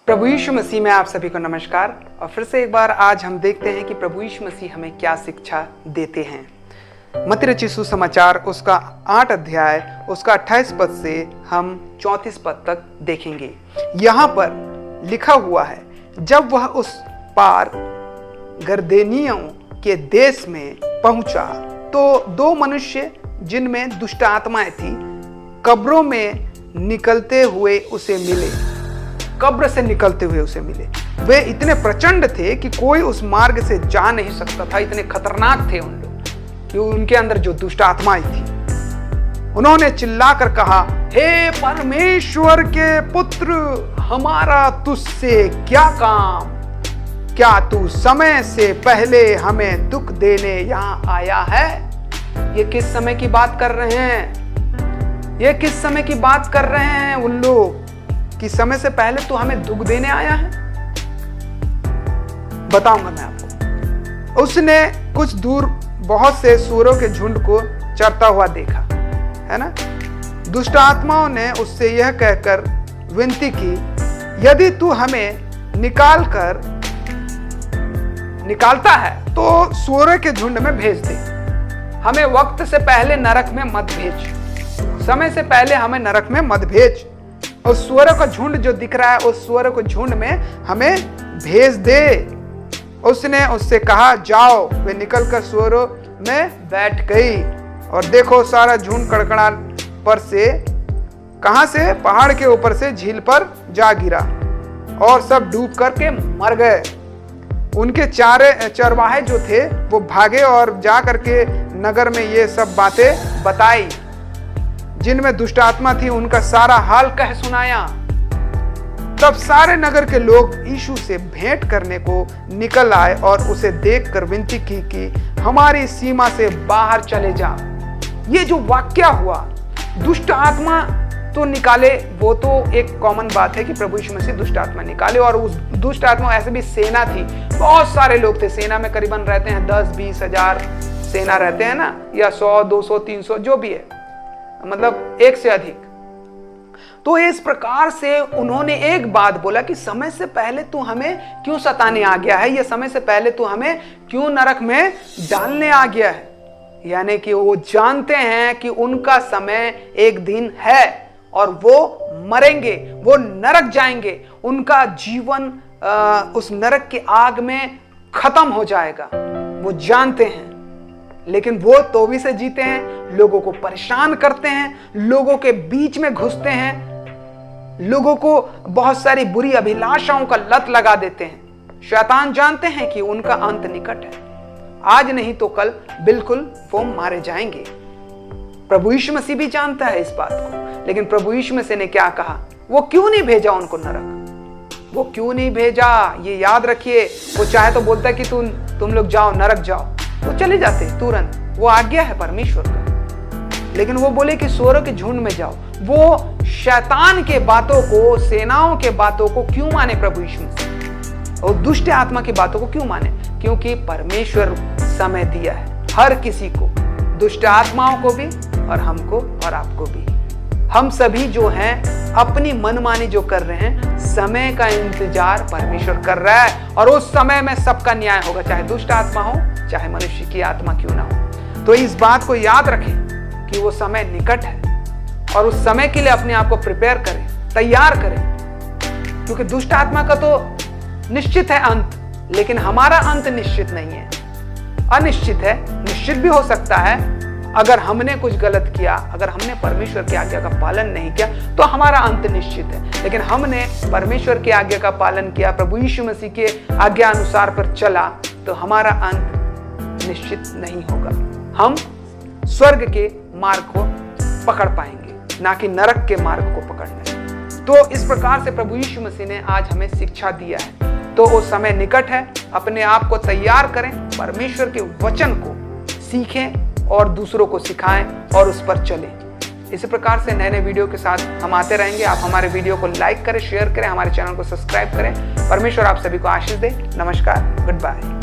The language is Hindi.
प्रभु यीशु मसीह में आप सभी को नमस्कार। और फिर से एक बार आज हम देखते हैं कि प्रभु यीशु मसीह हमें क्या शिक्षा देते हैं। मत्ती रचित सुसमाचार उसका 8 अध्याय उसका 28 पद से हम 34 पद तक देखेंगे। यहाँ पर लिखा हुआ है, जब वह उस पार गर्देनियों के देश में पहुंचा तो 2 मनुष्य जिनमें दुष्ट आत्माएं थी कब्रों में निकलते हुए उसे मिले। कब्र से निकलते हुए उसे मिले। वे इतने प्रचंड थे कि कोई उस मार्ग से जा नहीं सकता था। इतने खतरनाक थे उन लोग कि उनके अंदर जो दुष्ट आत्माएं थी। उन्होंने चिल्लाकर कहा, हे परमेश्वर के पुत्र, हमारा तुझसे क्या काम? क्या तू समय से पहले हमें दुख देने यहाँ आया है? ये किस समय की बात कर रहे हैं? ये किस समय की बात कर रहे हैं उन लोग कि समय से पहले तू हमें दुख देने आया है? बताऊंगा मैं आपको। उसने कुछ दूर बहुत से सूअरों के झुंड को चरता हुआ देखा, है ना। दुष्ट आत्माओं ने उससे यह कहकर विनती की, यदि तू हमें निकालता है तो सूअरों के झुंड में भेज दे। हमें वक्त से पहले नरक में मत भेज। समय से पहले हमें नरक में मत भेज। उस सूअरों का झुंड जो दिख रहा है, उस सूअरों को झुंड में हमें भेज दे। उसने उससे कहा, जाओ। वे निकलकर सूअरों में बैठ गई और देखो सारा झुंड कड़कड़ा पर से, कहां से? पहाड़ के ऊपर से झील पर जा गिरा और सब डूब करके मर गए। उनके चरवाहे जो थे वो भागे और जा करके नगर में ये सब बातें बताई। जिनमें दुष्ट आत्मा थी उनका सारा हाल कह सुनाया। तब सारे नगर के लोग यीशु से भेंट करने को निकल आए और उसे देखकर विनती की कि हमारी सीमा से बाहर चले जा। ये जो वाक्य हुआ, दुष्ट आत्मा तो निकाले, वो तो एक कॉमन बात है कि प्रभु यीशु मसीह दुष्ट आत्मा निकाले। और उस दुष्ट आत्मा ऐसे भी सेना थी, बहुत सारे लोग थे। सेना में करीबन रहते हैं 10-20 हजार सेना रहते हैं ना, या 100, 200, 300 जो भी है, मतलब एक से अधिक। तो इस प्रकार से उन्होंने एक बात बोला कि समय से पहले तू हमें क्यों सताने आ गया है? ये समय से पहले तू हमें क्यों नरक में डालने आ गया है? यानी कि वो जानते हैं कि उनका समय एक दिन है और वो मरेंगे, वो नरक जाएंगे। उनका जीवन उस नरक की आग में खत्म हो जाएगा, वो जानते हैं। लेकिन वो तौबी से जीते हैं, लोगों को परेशान करते हैं, लोगों के बीच में घुसते हैं, लोगों को बहुत सारी बुरी अभिलाषाओं का लत लगा देते हैं। शैतान जानते हैं कि उनका अंत निकट है, आज नहीं तो कल बिल्कुल वो मारे जाएंगे। प्रभु यीशु मसीह भी जानता है इस बात को, लेकिन प्रभु यीशु मसीह ने क्या कहा? वो क्यों नहीं भेजा उनको नरक? वो क्यों नहीं भेजा? ये याद रखिए। वो चाहे तो बोलता कि तुम लोग जाओ, नरक जाओ, वो चले जाते तुरंत। वो आज्ञा है परमेश्वर का। लेकिन वो बोले कि सूअरों के झुंड में जाओ। वो शैतान के बातों को, सेनाओं के बातों को क्यों माने प्रभु यीशु मसीह? और दुष्ट आत्मा की बातों को क्यों माने? क्योंकि परमेश्वर समय दिया है हर किसी को, दुष्ट आत्माओं को भी और हमको और आपको भी। हम सभी जो हैं अपनी मनमानी जो कर रहे हैं, समय का इंतजार परमेश्वर कर रहा है और उस समय में सबका न्याय होगा, चाहे दुष्ट आत्मा हो चाहे मनुष्य की आत्मा क्यों ना हो। तो इस बात को याद रखें कि वो समय निकट है और उस समय के लिए अपने आप को प्रिपेयर करें, तैयार करें। क्योंकि दुष्ट आत्मा का तो निश्चित है अंत, लेकिन हमारा अंत निश्चित नहीं है, अनिश्चित है। निश्चित भी हो सकता है अगर हमने कुछ गलत किया, अगर हमने परमेश्वर की आज्ञा का पालन नहीं किया तो हमारा अंत निश्चित है। लेकिन हमने परमेश्वर की आज्ञा का पालन किया, प्रभु यीशु मसीह के आज्ञा अनुसार पर चला, तो हमारा अंत निश्चित नहीं होगा। हम स्वर्ग के मार्ग को पकड़ पाएंगे, ना कि नरक के मार्ग को पकड़ना। तो इस प्रकार से प्रभु यीशु मसीह ने आज हमें शिक्षा दिया है। तो वो समय निकट है, अपने आप को तैयार करें, परमेश्वर के वचन को सीखें और दूसरों को सिखाएं और उस पर चलें। इसी प्रकार से नए नए वीडियो के साथ हम आते रहेंगे। आप हमारे वीडियो को लाइक करें, शेयर करें, हमारे चैनल को सब्सक्राइब करें। परमेश्वर आप सभी को आशीष दे। नमस्कार, गुड बाय।